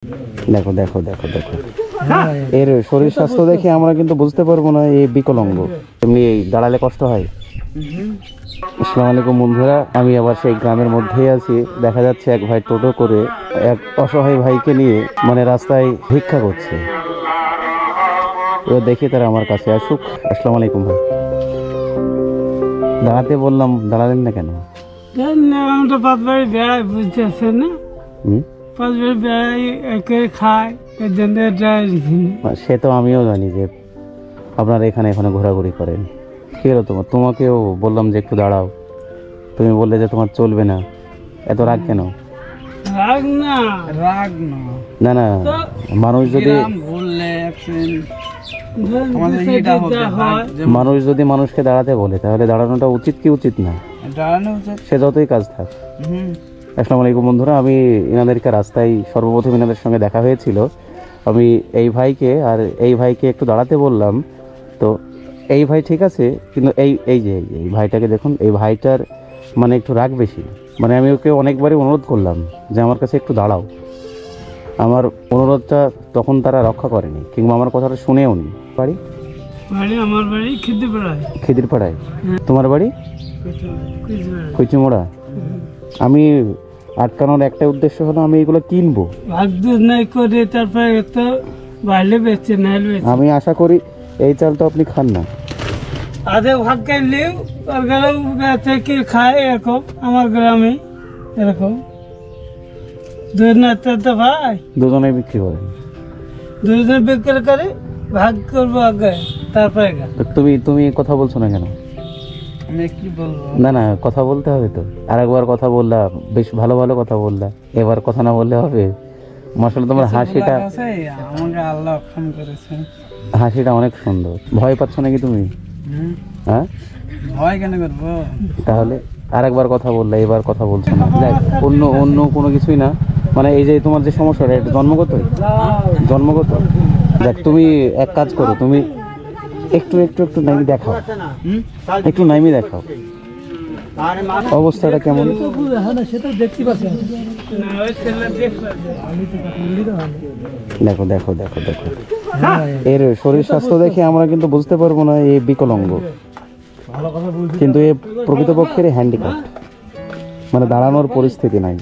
দেখো দেখো দেখো দেখো, এর শরীর স্বাস্থ্য দেখে আমরা কিন্তু বুঝতে পারবো না এই বিকলাঙ্গ। এমনি দাঁড়ালে কষ্ট হয়। আসসালামু আলাইকুম বন্ধুরা, আমি আবার সেই গ্রামের মধ্যেই আছি। দেখা যাচ্ছে এক ভাই টোটো করে এক অসহায় ভাইকে নিয়ে মানে রাস্তায় ভিক্ষা করছে। এবার দেখি তারা আমার কাছে আসুক। আসসালামু আলাইকুম ভাই, দাঁড়াতে বললাম, দাঁড়ালেন না কেন? আমরা পাঁচ বাড়ি বেড়াই, বুঝতে পারছেন না? পাঁচ বাড়ি বেড়াই একে খায়, এর জন্য সে তো আমিও জানি যে আপনারা এখানে ঘোরাঘুরি করেন। কি হলো তোমার? তোমাকেও বললাম যে একটু দাঁড়াও, তুমি বললে যে তোমার চলবে না। এত রাগ কেন? রাগ না, রাগ না, না না, মানুষ যদি মানুষকে দাঁড়াতে বলে তাহলে দাঁড়ানোটা উচিত কি উচিত না? দাঁড়ানো উচিত, সে যতই কাজ থাক। আসসালামু আলাইকুম বন্ধুরা, আমি ইনাদেরকে রাস্তায় সর্বপ্রথম ইনাদের সঙ্গে দেখা হয়েছিল। আমি এই ভাইকে একটু দাঁড়াতে বললাম, তো এই ভাই ঠিক আছে, কিন্তু এই ভাইটাকে দেখুন, এই ভাইটার মানে একটু রাগ বেশি। মানে আমি ওকে অনেকবারই অনুরোধ করলাম যে আমার কাছে একটু দাঁড়াও। আমার অনুরোধটা তখন তারা রক্ষা করেনি, কিংবা আমার কথাটা শুনেও নি। বাড়ি আমার বাড়ি খিদিরপাড়ায়। তোমার বাড়ি কুচিমোড়া। আমি আটকানোর একটা উদ্দেশ্য হলো আমি এগুলো কিনবো। আমি আশা করি এই চাল তো আপনি খান না। খায় এরকম আমার গ্রামে, এরকম ভাই দুজনে বিক্রি করেন? দুজন বিক্রি করে ভাগ করবো আগে, তারপরে তুমি কথা বলছো না কেন? আমি কি বলবো? না না, কথা বলতে হবে তো। আরেকবার কথা বললাম, বেশ ভালো ভালো কথা বললা, এবার কথা না বললে হবে? মাশাআল্লাহ, তোমার হাসিটা, আমাকে আল্লাহ ক্ষম করেছে, হাসিটা অনেক সুন্দর। ভয় পাচ্ছ নাকি তুমি? হ্যাঁ, ভয় কেন করবো? তাহলে আরেকবার কথা বললে, এবার কথা বলছো না। অন্য কোনো কিছুই না, মানে এই যে তোমার যে সমস্যাটা, এটা জন্মগত। দেখ, তুমি এক কাজ করো, তুমি একটু নাইমি দেখাও, একটু নাইমি দেখাও অবস্থাটা কেমন। দেখো দেখো দেখো দেখো, এর শরীর স্বাস্থ্য দেখে আমরা কিন্তু বুঝতে পারবো না এই বিকলাঙ্গ, কিন্তু এ প্রকৃতপক্ষের হ্যান্ডিক্যাপ, মানে দাঁড়ানোর পরিস্থিতি নাই।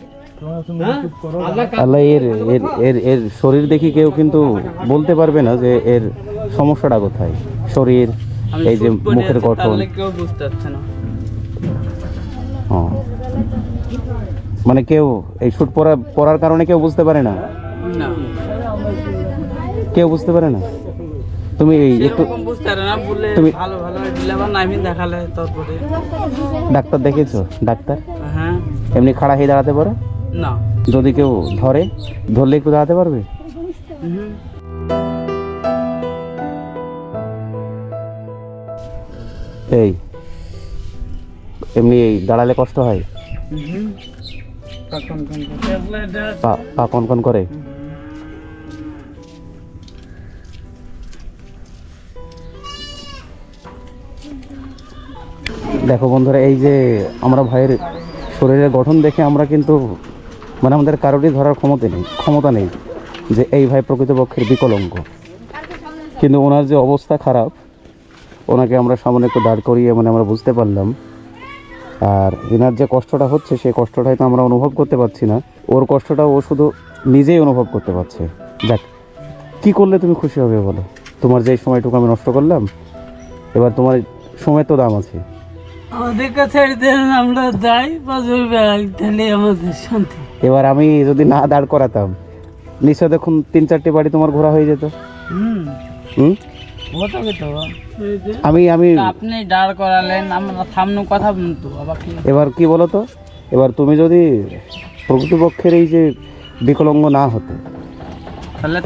আল্লাহ, এর শরীর দেখি কেউ কিন্তু বলতে পারবে না যে এর সমস্যাটা কোথায়। শরীর, এই যে মুখের গঠন, মানে কেউ এই শুট পরার কারণে কেউ বুঝতে পারে না, কেউ বুঝতে পারে না। তুমি একটু তুমি ডাক্তার দেখেছো? ডাক্তার এমনি খাড়া হয়ে দাঁড়াতে পারো না? যদি কেউ ধরলে একটু দাঁড়াতে পারবে? এই এমনি দাঁড়ালে কষ্ট হয়? পা কনকন করে? দেখো বন্ধুরা, এই যে আমরা ভাইয়ের শরীরের গঠন দেখে আমরা কিন্তু মানে আমাদের কারোরই ধরার ক্ষমতা নেই যে এই ভাই প্রকৃতপক্ষের বিকলাঙ্গ। কিন্তু ওনার যে অবস্থা খারাপ, ওনাকে আমরা সামনে একটু দাঁড় করিয়ে মানে আমরা বুঝতে পারলাম। আর এনার যে কষ্টটা হচ্ছে, সেই কষ্টটাই তো আমরা অনুভব করতে পারছি না। ওর কষ্টটা ও শুধু নিজেই অনুভব করতে পারছে। যাক, কি করলে তুমি খুশি হবে বলো? তোমার যে সময়টুকু আমি নষ্ট করলাম, এবার তোমার সময় তো দাম আছে। আমাদের কাছে আমরা যাই, তাহলে আমাদের শান্তি। এবার আমি যদি না দাঁড় করাতাম, নিশ্চয় দেখুন 3-4টি বাড়ি তোমার ঘোরা হয়ে যেত। আমি আপনি দাঁড় করালেন, আমরা থামনু, কথা বলতো। এবার কি বলো তো, এবার তুমি যদি প্রকৃতপক্ষের এই যে বিকলাঙ্গ না হতে,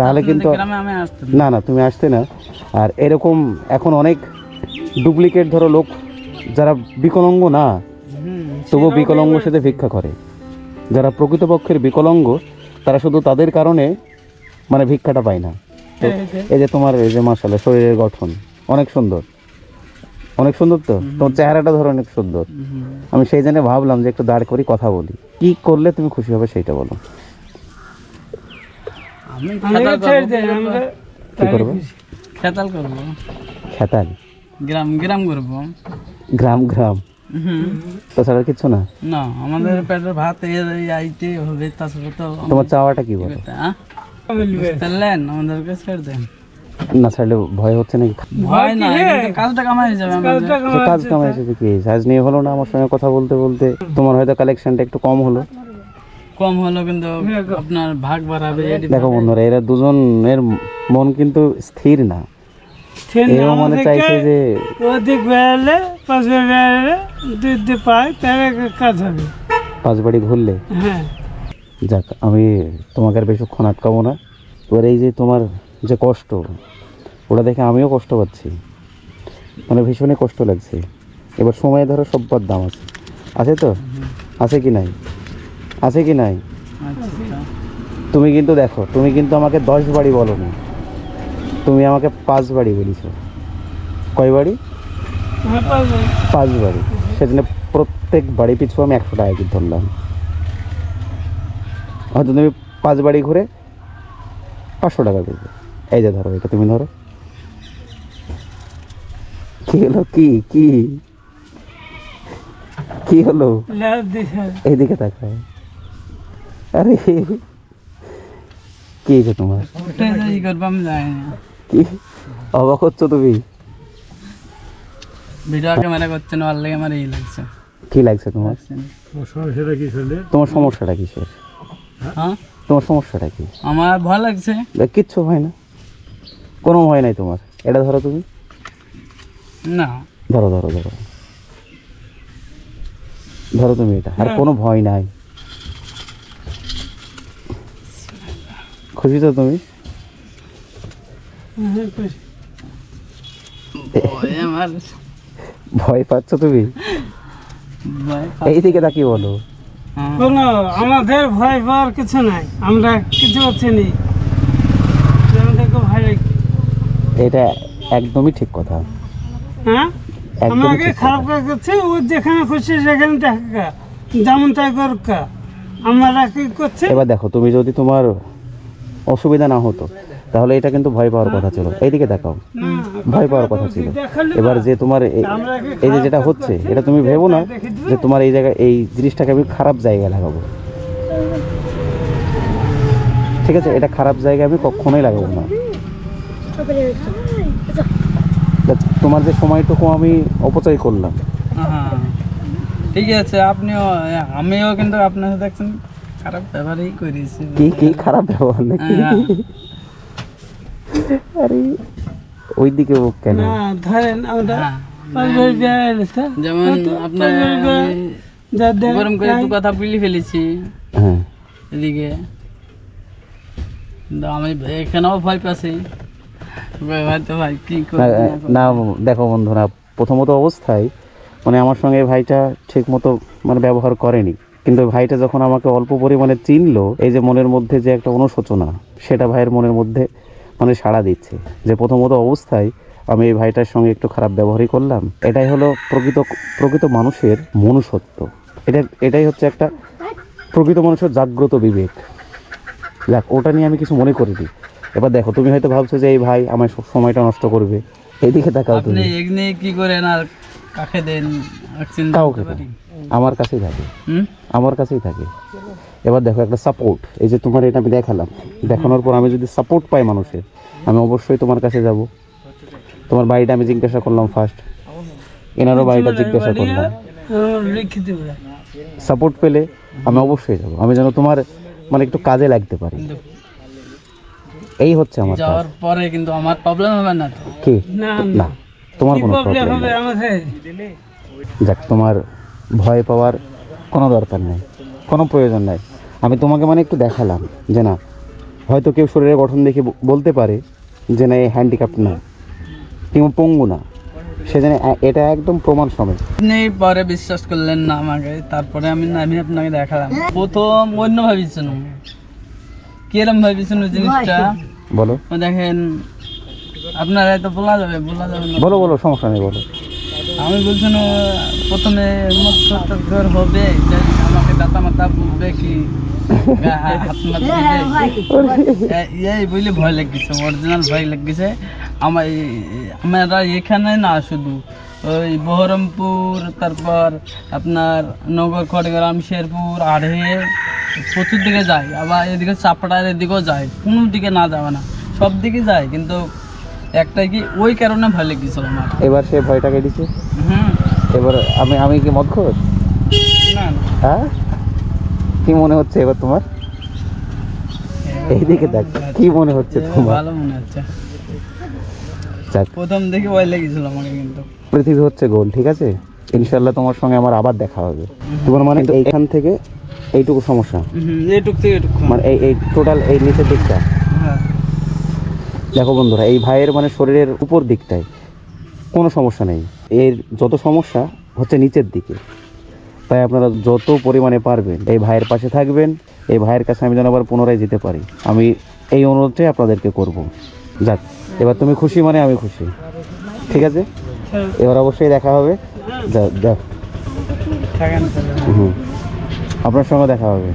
তাহলে কিন্তু না তুমি আসতে না। আর এরকম এখন অনেক ডুপ্লিকেট ধরো লোক যারা বিকলাঙ্গ না, তবু বিকলাঙ্গ সাথে ভিক্ষা করে। যারা প্রকৃতপক্ষের বিকলাঙ্গ, তারা শুধু তাদের কারণে মানে ভিক্ষাটা পায় না। এই যে তোমার এই যে মাশাআল্লাহ শরীরের গঠন অনেক সুন্দর, তো তোমার চেহারাটা ধরো অনেক সুন্দর। আমি সেই জন্য ভাবলাম যে একটু দাঁড় করি, কথা বলি। কি করলে তুমি খুশি হবে সেইটা বলো। আমি আমাকে ছেড়ে দেন, আমরা কি করবো? খেতাল করবো, খেতাল, গ্রাম গ্রাম করবো। গ্রাম গ্রাম, হুম, তাছাড়া কিছু না? না আমাদের পেটের ভাত এই আইতে হবে, তাছাড়া তো তোমার চাওয়াটা কি বলো? ফেললেন আমাদেরকে ছেড়ে দেন। না ছাড়লে ভয় হচ্ছে নাকি? ভয় না, কিন্তু কাজটা কামাই যাবে আমাদের। সে কাজ কামাই এসেছে কি, আজ নিয়ে হলো না আমার সঙ্গে কথা বলতে বলতে, তোমার হয়তো কালেকশনটা একটু কম হলো। কম হলো কিন্তু আপনার ভাগ বাড়াবে। দেখো বন্ধুরা, এরা দুজনের মন কিন্তু স্থির না। এও মনে চাইছে যে ওদিক বেড়ালে পাশে বেড়ালে দুধ পায় তাহলে কাজ হবে। 5 বাড়ি ঘুরলে। হ্যাঁ, যাক, আমি তোমাকে আর বেশিক্ষণ আটকাবো না। এবার এই যে তোমার যে কষ্ট, ওটা দেখে আমিও কষ্ট পাচ্ছি, মানে ভীষণই কষ্ট লাগছে। এবার সময় ধরো সব্বার দাম আছে, আছে তো? আছে কি নাই? আছে কি নাই? আচ্ছা, তুমি কিন্তু দেখো, তুমি কিন্তু আমাকে 10 বাড়ি বলো না, তুমি আমাকে 5 বাড়ি বলেছো। কয় বাড়ি? হ্যাঁ, পারবো। 5 বাড়ি। সেজন্য প্রত্যেক বাড়ি পিছু আমি 100 টাকা করে ধরলাম। হয়তো তুমি 5 বাড়ি ঘুরে 500 টাকা দেবে। এই যে ধরো, এটা তুমি ধরো। কি হলো? কি কি কি হলো? লাভ দিছে। এইদিকে তাকাও। আরে কি হয়েছে তোমার? ওটা ই করবো আমি জানি না। কি অবাক হচ্ছ তুমি? ভিডিও ক্যামেরা করছেন, ওর লেগে আমার এই লাগছে। কি লাগছে তোমার? তোমার সমস্যাটা কিসের? হ্যাঁ, তোমার সমস্যাটা কি? আমার ভয় লাগছে। কিচ্ছু হয় না, কোনো ভয় নাই তোমার। এটা ধরো তুমি, না ধরো ধরো ধরো ধরো তুমি এটা, আর কোনো ভয় নাই। খুশি তো তুমি? হ্যাঁ, খুশি। ভয় আমার, ভয় পাচ্ছ তুমি? ভয় এই দিকে তাকিয়ে বলো। হ্যাঁ। কোনো আমাদের ভয় পাওয়ার কিছু নাই, আমরা কিছু হচ্ছে নি, আমাদেরকে ভয় লাগছে। এটা একদমই ঠিক কথা, হ্যাঁ, একদমই আমাকে ঠিক খারাপ কথা। কাজ করছে, ও যেখানে খুশি সেখানে দেখা, যেমন তাই করুক। আমরা কি করছে? এবার দেখো, তুমি যদি তোমার অসুবিধা না হতো তাহলে এটা কিন্তু ভয় পাওয়ার কথা ছিল। এইদিকে দেখাও, না, ভয় পাওয়ার কথা ছিল। দেখালে এবার যে তোমার এই যে যেটা হচ্ছে, এটা তুমি ভেবো না যে তোমার এই জায়গায় এই জিনিসটাকে আমি খারাপ জায়গায় লাগাবো। ঠিক আছে, এটা খারাপ জায়গায় আমি কখনোই লাগাবো না। তা তোমার যে সময়টুকু আমি অপচয় করলাম, হ্যাঁ, ঠিক আছে। আমিও কিন্তু আপনার সাথে দেখছেন খারাপ ব্যবহারই করেছি। কি কি খারাপ ব্যবহার নাকি? হ্যাঁ। আরে ওইদিকে ও কেন? না, ধরেন আমরা হ্যাঁ, পাঁচবার বেড়ালে তো, যেমন আপনার যাদের গরম করে দু কথা বলি ফেলেছি হ্যাঁ, এদিকে, কিন্তু আমি এখানেও ভয় পাচ্ছি। হয়তো ভাই কি না, করবো না দেখো বন্ধুরা, প্রথমত অবস্থায় মানে আমার সঙ্গে ভাইটা ঠিক মতো মানে ব্যবহার করেনি, কিন্তু ভাইটা যখন আমাকে অল্প পরিমাণে চিনলো, এই যে মনের মধ্যে যে একটা অনুশোচনা, সেটা ভাইয়ের মনের মধ্যে মানে সাড়া দিচ্ছে যে প্রথমত অবস্থায় আমি এই ভাইটার সঙ্গে একটু খারাপ ব্যবহারই করলাম। এটাই হলো প্রকৃত মানুষের মনুষ্যত্ব। এটাই হচ্ছে একটা প্রকৃত মানুষের জাগ্রত বিবেক। যাক, ওটা নিয়ে আমি কিছু মনে করিনি। এবার দেখো, তুমি হয়তো ভাবছো যে এই ভাই আমার সময়টা নষ্ট করবে। এইদিকে তাকাও আপনি তুমি। এগনি কি করেন আর কাকে দেন চিন্তা কাউকে করতে পারি। আমার কাছেই থাকে, হুম? আমার কাছেই থাকে। এবার দেখো, একটা সাপোর্ট, এই যে তোমার এটা আমি দেখালাম, দেখানোর পর আমি যদি সাপোর্ট পাই মানুষের, আমি অবশ্যই তোমার কাছে যাব। তোমার বাড়িটা আমি জিজ্ঞাসা করলাম ফার্স্ট, এনারও বাড়িটা জিজ্ঞাসা করলাম। লিখে দেবো। সাপোর্ট পেলে আমি অবশ্যই যাব, আমি যেন তোমার মানে একটু কাজে লাগতে পারি। কিন্তু এই হচ্ছে আমার কাজ। যাওয়ার পরে কিন্তু আমার প্রবলেম হবে না তো? কি না, না, তোমার কি কোনো প্রবলেম প্রবলেম হবে নেই। আমাদের? যাক, তোমার ভয় পাওয়ার কোনো দরকার নেই, কোনো প্রয়োজন নাই। আমি তোমাকে মানে একটু দেখালাম যে না, হয়তো কেউ শরীরের গঠন দেখে বলতে পারে যে না, এই হ্যান্ডিক্যাপ্ট না কিংবা পঙ্গু না, সেজন্য এটা একদম প্রমাণ সমেত। আপনি পরে বিশ্বাস করলেন না আমাকে, তারপরে আমি আপনাকে দেখালাম। প্রথম অন্য ভাবিছেন, কিরম ভাবিছেন ওই জিনিসটা বলো ও দেখেন, আপনার এত বলা যাবে না। বলো বলো, সমস্যা নেই, বলো। আমি বলছেন প্রথমে মত হবে, আমাকে গাতা মাতা বুঝবে কি হাত মাত দিবে এই বলে ভয় লাগছে, অরিজিনাল ভয় লাগছে আমার। আমরা এখানে না শুধু ওই বহরমপুর, তারপর আপনার নগর, খড়গ্রাম, শেরপুর, আড়হে প্রচুর দিকে যায়, আবার এদিকে চাপড়ার এদিকেও যায়, কোনো দিকে না যাবে না, সব দিকে যায়। কিন্তু একটাই কি ওই কারণে ভয় লেগেছিল আমার। এবার সে ভয়টা কেটেছে। এবার আমি কি মদ খোর? না না, হ্যাঁ, কি মনে হচ্ছে এবার তোমার? এইদিকে দেখ, কি মনে হচ্ছে তোমার? ভালো মনে হচ্ছে। যাক, প্রথম দেখে ভয় লেগেছিল আমাকে, কিন্তু পৃথিবী হচ্ছে গোল, ঠিক আছে? ইনশাল্লাহ তোমার সঙ্গে আমার আবার দেখা হবে। তোমার মানে এইখান থেকে এইটুকু সমস্যা, এইটুক থেকে এইটুক, মানে এই টোটাল এই নিচের দিকটা। হ্যাঁ দেখো বন্ধুরা, এই ভাইয়ের মানে শরীরের উপর দিকটায় কোনো সমস্যা নেই, এর যত সমস্যা হচ্ছে নিচের দিকে। তাই আপনারা যত পরিমাণে পারবেন এই ভাইয়ের পাশে থাকবেন। এই ভাইয়ের কাছে আমি যেন আবার পুনরায় যেতে পারি, আমি এই অনুরোধটাই আপনাদেরকে করব। যাক, এবার তুমি খুশি মানে আমি খুশি, ঠিক আছে? এবার অবশ্যই দেখা হবে। যাক, থাকেন। আপনার সঙ্গে দেখা হবে।